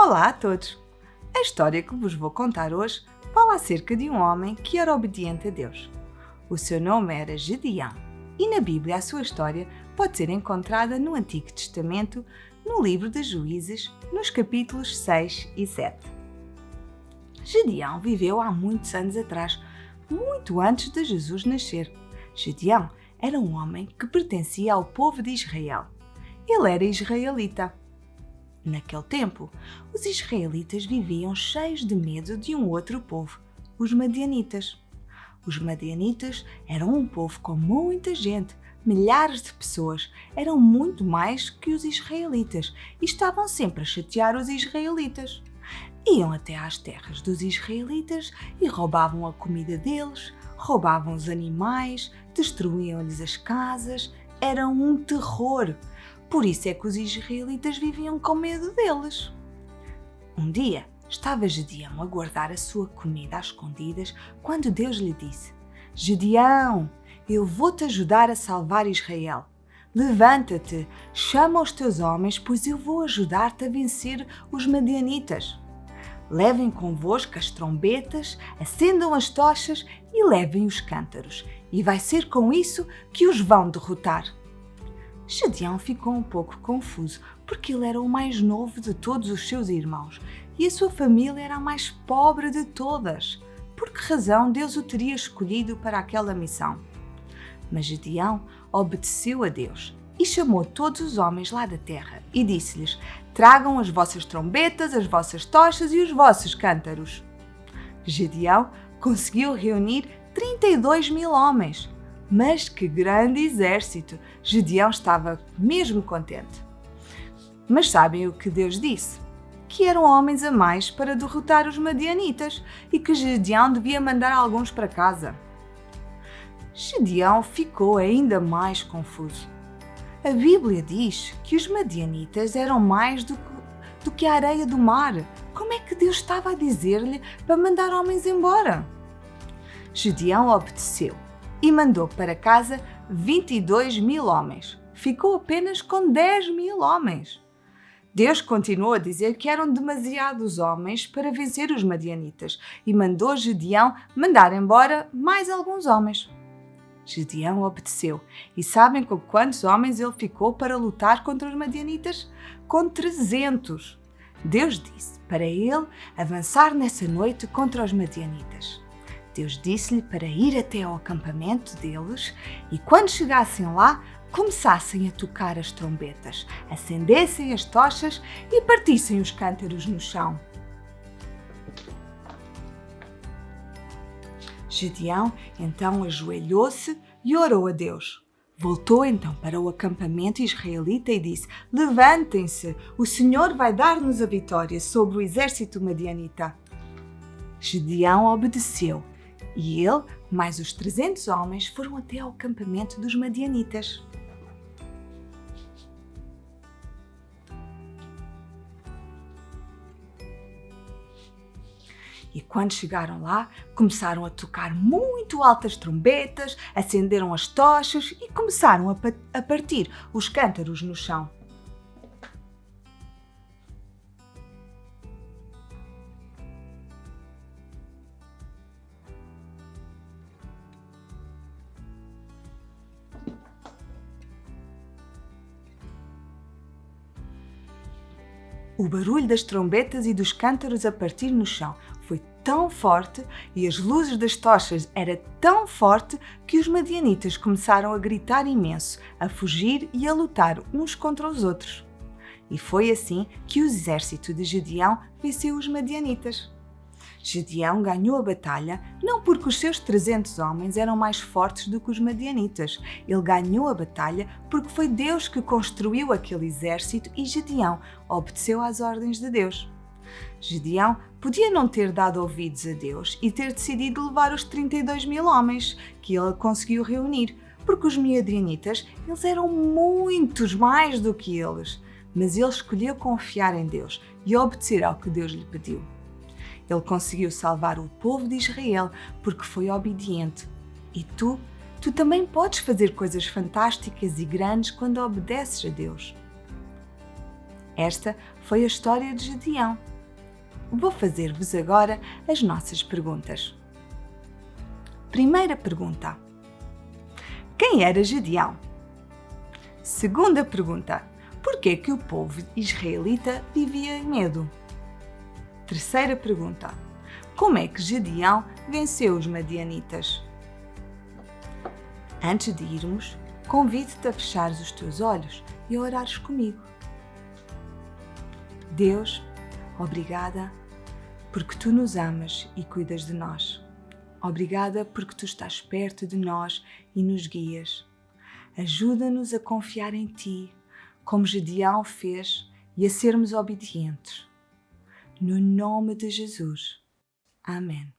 Olá a todos! A história que vos vou contar hoje fala acerca de um homem que era obediente a Deus. O seu nome era Gedeão e na Bíblia a sua história pode ser encontrada no Antigo Testamento, no livro de Juízes, nos capítulos 6 e 7. Gedeão viveu há muitos anos atrás, muito antes de Jesus nascer. Gedeão era um homem que pertencia ao povo de Israel. Ele era israelita. Naquele tempo, os israelitas viviam cheios de medo de um outro povo, os madianitas. Os madianitas eram um povo com muita gente, milhares de pessoas, eram muito mais que os israelitas e estavam sempre a chatear os israelitas. Iam até às terras dos israelitas e roubavam a comida deles, roubavam os animais, destruíam-lhes as casas, eram um terror. Por isso é que os israelitas viviam com medo deles. Um dia, estava Gedeão a guardar a sua comida às escondidas quando Deus lhe disse: Gedeão, eu vou-te ajudar a salvar Israel. Levanta-te, chama os teus homens, pois eu vou ajudar-te a vencer os madianitas. Levem convosco as trombetas, acendam as tochas e levem os cântaros, e vai ser com isso que os vão derrotar. Gedeão ficou um pouco confuso, porque ele era o mais novo de todos os seus irmãos e a sua família era a mais pobre de todas. Por que razão Deus o teria escolhido para aquela missão? Mas Gedeão obedeceu a Deus e chamou todos os homens lá da terra e disse-lhes: tragam as vossas trombetas, as vossas tochas e os vossos cântaros. Gedeão conseguiu reunir 32.000 homens. Mas que grande exército! Gedeão estava mesmo contente. Mas sabem o que Deus disse? Que eram homens a mais para derrotar os madianitas e que Gedeão devia mandar alguns para casa. Gedeão ficou ainda mais confuso. A Bíblia diz que os madianitas eram mais do que a areia do mar. Como é que Deus estava a dizer-lhe para mandar homens embora? Gedeão obedeceu e mandou para casa 22.000 homens. Ficou apenas com 10.000 homens. Deus continuou a dizer que eram demasiados homens para vencer os madianitas e mandou Gedeão mandar embora mais alguns homens. Gedeão obedeceu. E sabem com quantos homens ele ficou para lutar contra os madianitas? Com 300. Deus disse para ele avançar nessa noite contra os madianitas. Deus disse-lhe para ir até ao acampamento deles e, quando chegassem lá, começassem a tocar as trombetas, acendessem as tochas e partissem os cântaros no chão. Gedeão então ajoelhou-se e orou a Deus. Voltou então para o acampamento israelita e disse: levantem-se, o Senhor vai dar-nos a vitória sobre o exército madianita. Gedeão obedeceu. E ele, mais os 300 homens, foram até ao acampamento dos madianitas. E quando chegaram lá, começaram a tocar muito altas trombetas, acenderam as tochas e começaram a partir os cântaros no chão. O barulho das trombetas e dos cântaros a partir no chão foi tão forte e as luzes das tochas era tão forte que os madianitas começaram a gritar imenso, a fugir e a lutar uns contra os outros. E foi assim que o exército de Gedeão venceu os madianitas. Gedeão ganhou a batalha não porque os seus 300 homens eram mais fortes do que os madianitas. Ele ganhou a batalha porque foi Deus que construiu aquele exército e Gedeão obedeceu às ordens de Deus. Gedeão podia não ter dado ouvidos a Deus e ter decidido levar os 32.000 homens que ele conseguiu reunir, porque os madianitas eles eram muitos mais do que eles. Mas ele escolheu confiar em Deus e obedecer ao que Deus lhe pediu. Ele conseguiu salvar o povo de Israel porque foi obediente. E tu também podes fazer coisas fantásticas e grandes quando obedeces a Deus. Esta foi a história de Gedeão. Vou fazer-vos agora as nossas perguntas. Primeira pergunta: quem era Gedeão? Segunda pergunta: por que o povo israelita vivia em medo? Terceira pergunta: como é que Gedeão venceu os madianitas? Antes de irmos, convido-te a fechares os teus olhos e a orares comigo. Deus, obrigada porque tu nos amas e cuidas de nós. Obrigada porque tu estás perto de nós e nos guias. Ajuda-nos a confiar em ti, como Gedeão fez, e a sermos obedientes. No nome de Jesus. Amém.